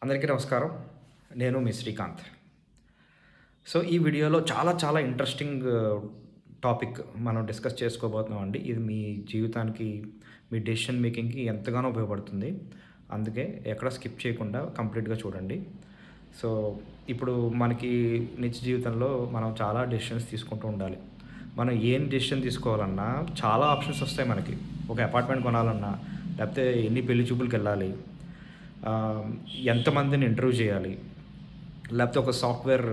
అందరికీ నమస్కారం. నేను మీ శ్రీకాంత్. సో, ఈ వీడియోలో చాలా ఇంట్రెస్టింగ్ టాపిక్ మనం డిస్కస్ చేసుకోబోతున్నామండి. ఇది మీ జీవితానికి, మీ డెసిషన్ మేకింగ్‌కి ఎంతగానో ఉపయోగపడుతుంది. అందుకే ఎక్కడ స్కిప్ చేయకుండా కంప్లీట్‌గా చూడండి. సో, ఇప్పుడు మనకి నిత్య జీవితంలో మనం చాలా డెసిషన్స్ తీసుకుంటూ ఉండాలి. మనం ఏం డెసిషన్ తీసుకోవాలన్నా చాలా ఆప్షన్స్ వస్తాయి మనకి. ఒక అపార్ట్మెంట్ కొనాలన్నా, లేకపోతే ఎన్ని పెళ్లి చూపులకెళ్ళాలి, ఎంతమందిని ఇంటర్వ్యూ చేయాలి, లేకపోతే ఒక సాఫ్ట్‌వేర్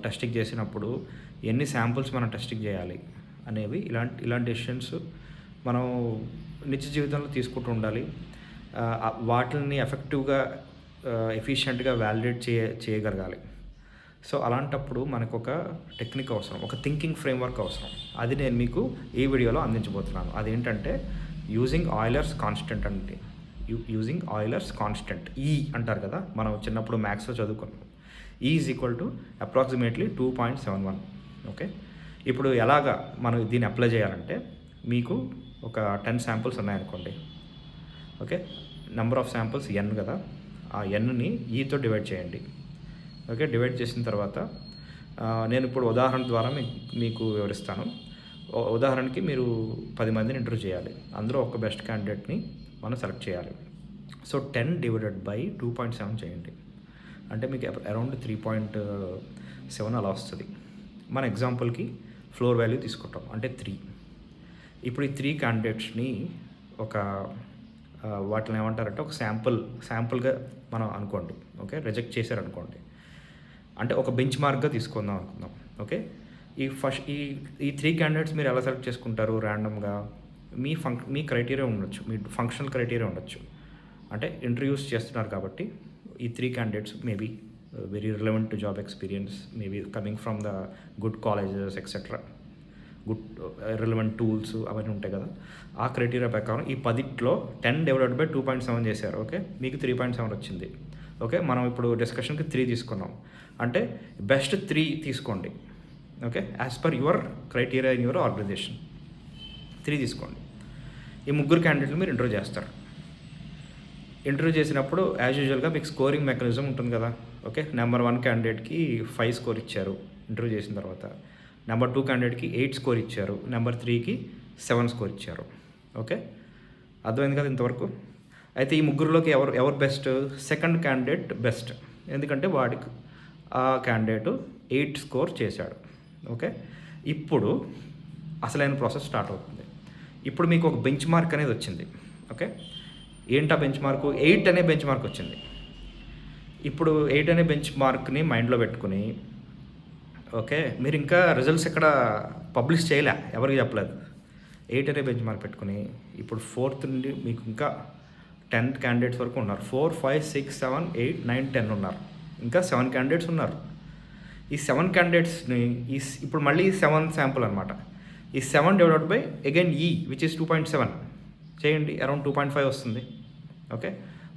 టెస్టింగ్ చేసినప్పుడు ఎన్ని శాంపుల్స్ మనం టెస్టింగ్ చేయాలి అనేవి ఇలాంటి డెసిషన్స్ మనం నిత్య జీవితంలో తీసుకుంటూ ఉండాలి. వాటిల్ని ఎఫెక్టివ్‌గా ఎఫిషియెంట్‌గా వాలిడేట్ చేయగలగాలి. సో, అలాంటప్పుడు మనకొక టెక్నిక్ అవసరం. ఒక థింకింగ్ ఫ్రేమ్‌వర్క్ అవసరం. అది నేను మీకు ఈ వీడియోలో అందించబోతున్నాను. అదేంటంటే యూజింగ్ ఆయిలర్స్ కాన్స్టెంట్ అండి. Using Euler's constant. ఈ అంటారు కదా! మనం చిన్నప్పుడు మ్యాథ్స్‌లో చదువుకున్నాం. E is equal to approximately 2.71. Okay. ఇప్పుడు ఎలాగా మనం దీన్ని అప్లై చేయాలంటే, మీకు ఒక 10 శాంపుల్స్ ఉన్నాయనుకోండి. Okay. Number of samples n కదా! ఆ nని ఈతో డివైడ్ చేయండి. ఓకే. డివైడ్ చేసిన తర్వాత నేను ఇప్పుడు ఉదాహరణ ద్వారా మీకు వివరిస్తాను. ఉదాహరణకి మీరు 10 మందిని ఇంటర్వ్యూ చేయాలి. అందులో ఒక బెస్ట్ క్యాండిడేట్‌ని మనం సెలెక్ట్ చేయాలి. సో, 10 డివైడెడ్ బై 2.7 చేయండి. అంటే మీకు అరౌండ్ 3.7 అలా వస్తది. మన ఎగ్జాంపుల్‌కి ఫ్లోర్ వాల్యూ తీసుకుంటాం. అంటే 3. ఇప్పుడు ఈ 3 క్యాండిడేట్స్‌ని ఒక వాటిని ఏమంటారంటే ఒక శాంపుల్‌గా మనం అనుకోండి. ఓకే. రిజెక్ట్ చేశారనుకోండి. అంటే ఒక బెంచ్ మార్క్‌గా తీసుకుందాం అనుకుందాం. ఓకే. ఈ 3 క్యాండిడేట్స్ మీరు ఎలా సెలెక్ట్ చేసుకుంటారు ర్యాండమ్‌గా? మీ క్రైటీరియా ఉండొచ్చు. మీ ఫంక్షనల్ క్రైటీరియా ఉండొచ్చు. అంటే ఇంటర్వ్యూస్ చేస్తున్నారు కాబట్టి ఈ 3 candidates maybe very relevant to job experience, maybe coming from the good colleges etcetera. Good relevant tools అవన్నీ ఉంటాయి కదా! ఆ క్రైటీరియా ప్రకారం ఈ 10లో 10 డివైడెడ్ బై 2.7 చేశారు. ఓకే. మీకు 3.7 వచ్చింది. ఓకే. మనం ఇప్పుడు డిస్కషన్‌కి 3 తీసుకున్నాం. అంటే బెస్ట్ 3 తీసుకోండి. Okay. As per your criteria in your organisation 3 తీసుకోండి. ఈ ముగ్గురు క్యాండిడేట్‌లు మీరు ఇంటర్వ్యూ చేస్తారు. ఇంటర్వ్యూ చేసినప్పుడు యాజ్ యూజువల్‌గా మీకు స్కోరింగ్ మెకానిజం ఉంటుంది కదా! ఓకే. నెంబర్ 1 క్యాండిడేట్‌కి 5 స్కోర్ ఇచ్చారు ఇంటర్వ్యూ చేసిన తర్వాత. నెంబర్ 2 క్యాండిడేట్‌కి 8 స్కోర్ ఇచ్చారు. నెంబర్ 3కి 7 స్కోర్ ఇచ్చారు. ఓకే. అర్థమైంది కదా ఇంతవరకు? అయితే ఈ ముగ్గురిలోకి ఎవరు బెస్ట్? Second candidate best. ఎందుకంటే వాడికి ఆ క్యాండిడేట్ 8 స్కోర్ చేశాడు. ఓకే. ఇప్పుడు అసలైన ప్రాసెస్ స్టార్ట్ అవుతుంది. ఇప్పుడు మీకు ఒక బెంచ్ మార్క్ అనేది వచ్చింది. ఓకే. ఏంటా బెంచ్ మార్కు? 8 అనే బెంచ్ మార్క్ వచ్చింది. ఇప్పుడు 8 అనే బెంచ్ మార్క్‌ని మైండ్‌లో పెట్టుకొని, ఓకే. మీరు ఇంకా రిజల్ట్స్ ఎక్కడ పబ్లిష్ చేయలే. ఎవరికీ చెప్పలేదు. 8 అనే బెంచ్ మార్క్ పెట్టుకొని, ఇప్పుడు 4థ్ నుండి మీకు ఇంకా 10 క్యాండిడేట్స్ వరకు ఉన్నారు. 4, 5, 6, 7, 8, 9, 10 ఉన్నారు. ఇంకా 7 క్యాండిడేట్స్ ఉన్నారు. ఈ 7 క్యాండిడేట్స్‌ని ఇప్పుడు మళ్ళీ 7 శాంపుల్ అనమాట. ఈ 7 divided by again which is 2.7 చేయండి. అరౌండ్ 2.5 వస్తుంది. ఓకే.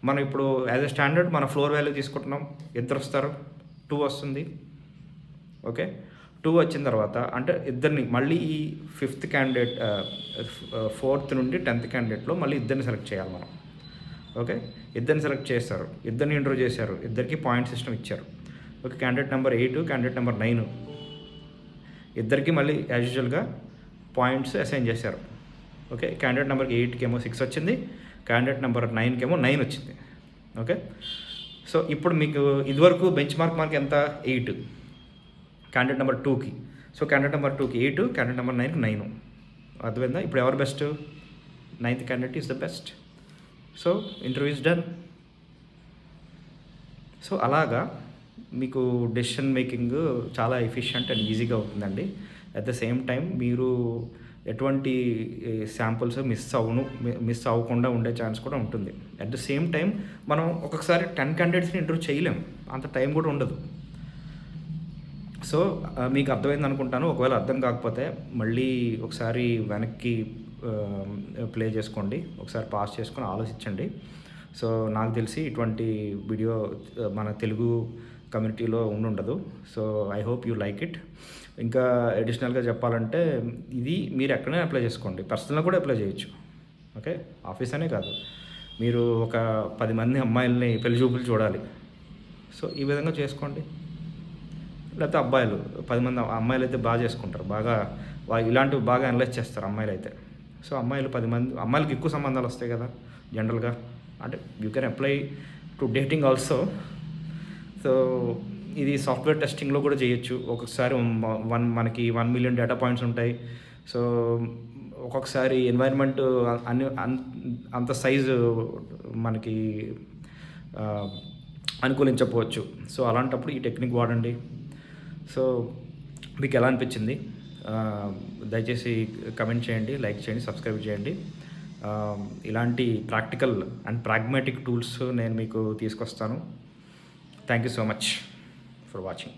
మనం ఇప్పుడు యాజ్ ఎ స్టాండర్డ్ మన ఫ్లోర్ వాల్యూ తీసుకుంటున్నాం. ఎంతరు వస్తారు? 2 వస్తుంది. ఓకే. 2 వచ్చిన తర్వాత అంటే ఇద్దరిని మళ్ళీ ఈ 5th క్యాండిడేట్ 4th నుండి 10th క్యాండిడేట్‌లో మళ్ళీ ఇద్దరిని సెలెక్ట్ చేయాలి మనం. ఓకే. ఇద్దరిని సెలెక్ట్ చేస్తారు. ఇద్దరిని ఇంటర్వ్యూ చేశారు. ఇద్దరికి పాయింట్ సిస్టమ్ ఇచ్చారు. Okay. Candidate number 8, candidate number 9 ఇద్దరికి మళ్ళీ యాజ్ యూజువల్‌గా పాయింట్స్ అసైన్ చేశారు. ఓకే. క్యాండిడేట్ నెంబర్కి 8కేమో 6 వచ్చింది. క్యాండిడేట్ నెంబర్ 9కేమో 9 వచ్చింది. ఓకే. సో, ఇప్పుడు మీకు ఇదివరకు బెంచ్ మార్క్ ఎంత? 8 క్యాండిడేట్ నెంబర్ 2కి. సో, క్యాండిడేట్ నెంబర్ 2కి 8, క్యాండిడేట్ నెంబర్ 9కి 9. అర్థమైందా? ఇప్పుడు ఎవరు best? 9th candidate is the best. So, interview is done. So, అలాగా మీకు డెసిషన్ మేకింగ్ చాలా ఎఫిషియంట్ అండ్ ఈజీగా అవుతుందండి. అట్ ద సేమ్ టైం మీరు ఎటువంటి శాంపుల్స్ మిస్ అవ్వకుండా ఉండే ఛాన్స్ కూడా ఉంటుంది. అట్ ద సేమ్ టైం మనం ఒక్కొక్కసారి 10 క్యాండిడేట్స్‌ని ఇంటర్వ్యూ చేయలేం. అంత టైం కూడా ఉండదు. సో, మీకు అర్థమైంది అనుకుంటాను. ఒకవేళ అర్థం కాకపోతే మళ్ళీ ఒకసారి వెనక్కి ప్లే చేసుకోండి. ఒకసారి పాజ్ చేసుకొని ఆలోచించండి. సో, నాకు తెలిసి ఇటువంటి వీడియో మన తెలుగు కమ్యూనిటీలో ఉండుండదు. So, I hope you like it. ఇంకా అడిషనల్‌గా చెప్పాలంటే ఇది మీరు ఎక్కడైనా అప్లై చేసుకోండి. పర్సనల్‌గా కూడా అప్లై చేయొచ్చు. ఓకే. ఆఫీస్ అనే కాదు. మీరు ఒక 10 మంది అమ్మాయిల్ని పెళ్లి చూపులు చూడాలి. సో ఈ విధంగా చేసుకోండి. లేకపోతే అబ్బాయిలు 10 మంది అమ్మాయిలు అయితే బాగా చేసుకుంటారు. బాగా ఇలాంటివి బాగా అనలైజ్ చేస్తారు అమ్మాయిలైతే. సో అమ్మాయిలు 10 మంది అమ్మాయిలకి ఎక్కువ సంబంధాలు వస్తాయి కదా జనరల్‌గా. అంటే you can apply to dating also. So ఇది సాఫ్ట్‌వేర్ టెస్టింగ్‌లో కూడా చేయొచ్చు. ఒక్కొక్కసారి మనకి 1 మిలియన్ డేటా పాయింట్స్ ఉంటాయి. సో ఒక్కొక్కసారి ఎన్వైర్న్‌మెంట్ అన్ని అంత సైజు మనకి అనుకూలించకపోవచ్చు. సో అలాంటప్పుడు ఈ టెక్నిక్ వాడండి. సో మీకు ఎలా అనిపించింది? దయచేసి కమెంట్ చేయండి, లైక్ చేయండి, సబ్స్క్రైబ్ చేయండి. ఇలాంటి ప్రాక్టికల్ అండ్ ప్రాగ్మాటిక్ టూల్స్ నేను మీకు తీసుకొస్తాను. Thank you so much for watching.